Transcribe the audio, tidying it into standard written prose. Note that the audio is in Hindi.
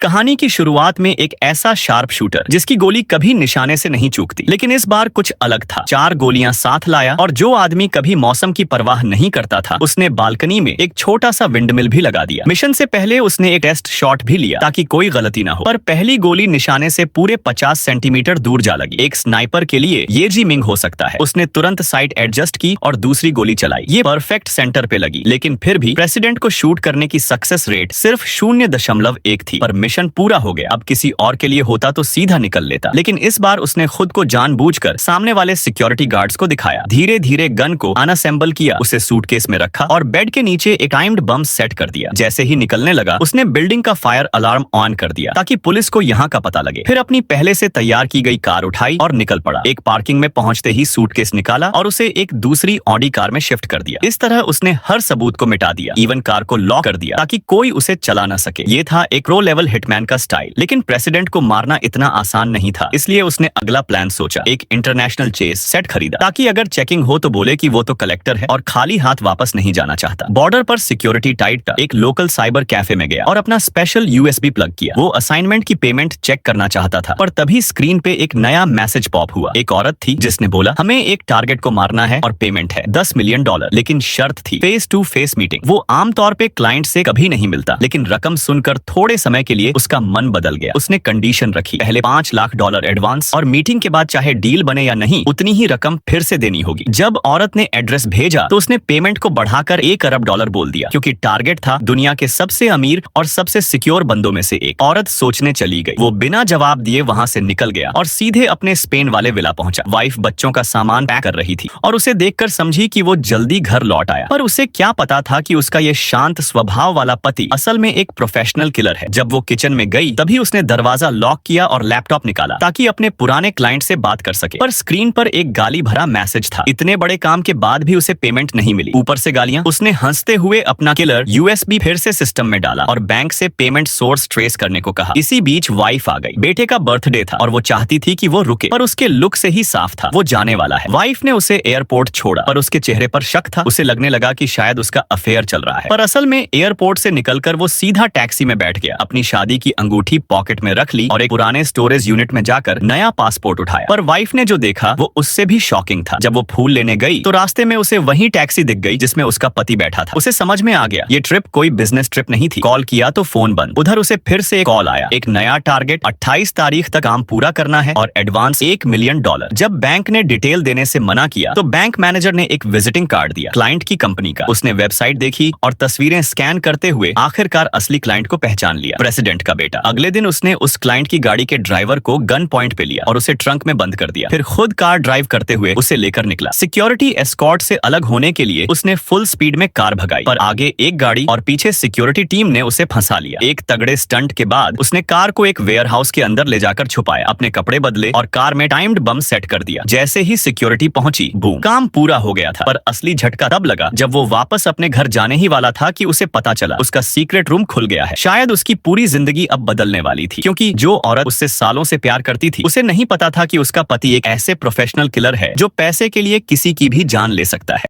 कहानी की शुरुआत में एक ऐसा शार्प शूटर जिसकी गोली कभी निशाने से नहीं चूकती, लेकिन इस बार कुछ अलग था। 4 गोलियां साथ लाया और जो आदमी कभी मौसम की परवाह नहीं करता था, उसने बालकनी में एक छोटा सा विंडमिल भी लगा दिया। मिशन से पहले उसने एक टेस्ट शॉट भी लिया ताकि कोई गलती ना हो, पर पहली गोली निशाने से पूरे 50 सेंटीमीटर दूर जा लगी। एक स्नाइपर के लिए ये जीमिंग हो सकता है। उसने तुरंत साइट एडजस्ट की और दूसरी गोली चलाई। ये परफेक्ट सेंटर पे लगी, लेकिन फिर भी प्रेसिडेंट को शूट करने की सक्सेस रेट सिर्फ 0.1 थी। पर मिशन पूरा हो गया। अब किसी और के लिए होता तो सीधा निकल लेता, लेकिन इस बार उसने खुद को जानबूझकर सामने वाले सिक्योरिटी गार्ड्स को दिखाया। धीरे धीरे गन को अनअसेंबल किया, उसे सूटकेस में रखा और बेड के नीचे एक टाइम्ड बम सेट कर दिया। जैसे ही निकलने लगा, उसने बिल्डिंग का फायर अलार्म ऑन कर दिया ताकि पुलिस को यहाँ का पता लगे। फिर अपनी पहले से तैयार की गई कार उठाई और निकल पड़ा। एक पार्किंग में पहुंचते ही सूटकेस निकाला और उसे एक दूसरी ऑडी कार में शिफ्ट कर दिया। इस तरह उसने हर सबूत को मिटा दिया, इवन कार को लॉक कर दिया ताकि कोई उसे चला न सके। ये था एक प्रो लेवल हिटमैन का स्टाइल। लेकिन प्रेसिडेंट को मारना इतना आसान नहीं था, इसलिए उसने अगला प्लान सोचा। एक इंटरनेशनल चेस सेट खरीदा ताकि अगर चेकिंग हो तो बोले कि वो तो कलेक्टर है और खाली हाथ वापस नहीं जाना चाहता। बॉर्डर पर सिक्योरिटी टाइट था। एक लोकल साइबर कैफे में गया और अपना स्पेशल यूएसबी प्लग किया। वो असाइनमेंट की पेमेंट चेक करना चाहता था, पर तभी स्क्रीन पे एक नया मैसेज पॉप हुआ। एक औरत थी जिसने बोला, हमें एक टारगेट को मारना है और पेमेंट है $10 मिलियन, लेकिन शर्त थी फेस टू फेस मीटिंग। वो आमतौर पे क्लाइंट से कभी नहीं मिलता, लेकिन रकम सुनकर थोड़े समय के लिए उसका मन बदल गया। उसने कंडीशन रखी, पहले $5 लाख एडवांस और मीटिंग के बाद चाहे डील बने या नहीं, उतनी ही रकम फिर से देनी होगी। जब औरत ने एड्रेस भेजा तो उसने पेमेंट को बढ़ाकर $1 अरब बोल दिया, क्योंकि टारगेट था दुनिया के सबसे अमीर और सबसे सिक्योर बंदों में से एक। औरत सोचने चली गई। वो बिना जवाब दिए वहां से निकल गया और सीधे अपने स्पेन वाले विला पहुंचा। वाइफ बच्चों का सामान पैक कर रही थी और उसे देखकर समझी कि वो जल्दी घर लौट आया, पर उसे क्या पता था कि उसका ये शांत स्वभाव वाला पति असल में एक प्रोफेशनल किलर है। जब वो किचन में गई तभी उसने दरवाजा लॉक किया और लैपटॉप निकाला ताकि अपने पुराने क्लाइंट से बात कर सके। पर स्क्रीन पर एक गाली भरा मैसेज था। इतने बड़े काम के बाद भी उसे पेमेंट नहीं मिली, ऊपर से गालियां। उसने हंसते हुए अपना किलर यूएसबी फिर से सिस्टम में डाला और बैंक से पेमेंट सोर्स ट्रेस करने को कहा। इसी बीच वाइफ आ गई। बेटे का बर्थडे था और वो चाहती थी कि वो रुके, पर उसके लुक से ही साफ था वो जाने वाला है। वाइफ ने उसे एयरपोर्ट छोड़ा, पर उसके चेहरे पर शक था। उसे लगने लगा कि शायद उसका अफेयर चल रहा है, पर असल में एयरपोर्ट से निकलकर वो सीधा टैक्सी में बैठ गया। अपनी शादी की अंगूठी पॉकेट में रख ली और एक पुराने स्टोरेज यूनिट में जाकर नया पासपोर्ट उठाया। पर वाइफ ने जो देखा वो उससे भी शॉकिंग था। जब वो फूल लेने गई तो रास्ते में उसे वही टैक्सी दिख गई जिसमें उसका पति बैठा था। उसे समझ में आ गया ये ट्रिप कोई बिजनेस ट्रिप नहीं थी। कॉल किया तो फोन बंद। उधर उसे फिर से कॉल आया, एक नया टारगेट, 28 तारीख तक काम पूरा करना है और एडवांस $1 मिलियन। जब बैंक ने डिटेल देने से मना किया तो बैंक मैनेजर ने एक विजिटिंग कार्ड दिया क्लाइंट की कंपनी का। उसने वेबसाइट देखी और तस्वीरें स्कैन करते हुए आखिरकार असली क्लाइंट को पहचान लिया, प्रेसिडेंट का बेटा। अगले दिन उसने उस क्लाइंट की गाड़ी के ड्राइवर को गन पॉइंट पे लिया और उसे ट्रंक में बंद कर दिया। फिर खुद कार ड्राइव करते हुए उसे लेकर निकला। सिक्योरिटी एस्कॉर्ट से अलग होने के लिए उसने फुल स्पीड में कार भगाई, पर आगे एक गाड़ी और पीछे सिक्योरिटी टीम ने उसे फंसा लिया। एक तगड़े स्टंट के बाद उसने कार को एक वेयरहाउस के अंदर ले जाकर छुपाया, अपने कपड़े बदले और कार में टाइम्ड बम सेट कर दिया। जैसे ही सिक्योरिटी पहुंची, बूम, काम पूरा हो गया था। पर असली झटका तब लगा जब वो वापस अपने घर जाने ही वाला था कि उसे पता चला उसका सीक्रेट रूम खुल गया है। शायद उसकी पूरी जिंदगी अब बदलने वाली थी, क्योंकि जो औरत उससे सालों से प्यार करती थी, उसे नहीं पता था कि उसका पति एक ऐसे प्रोफेशनल किलर है जो पैसे के लिए किसी की भी जान ले सकता है।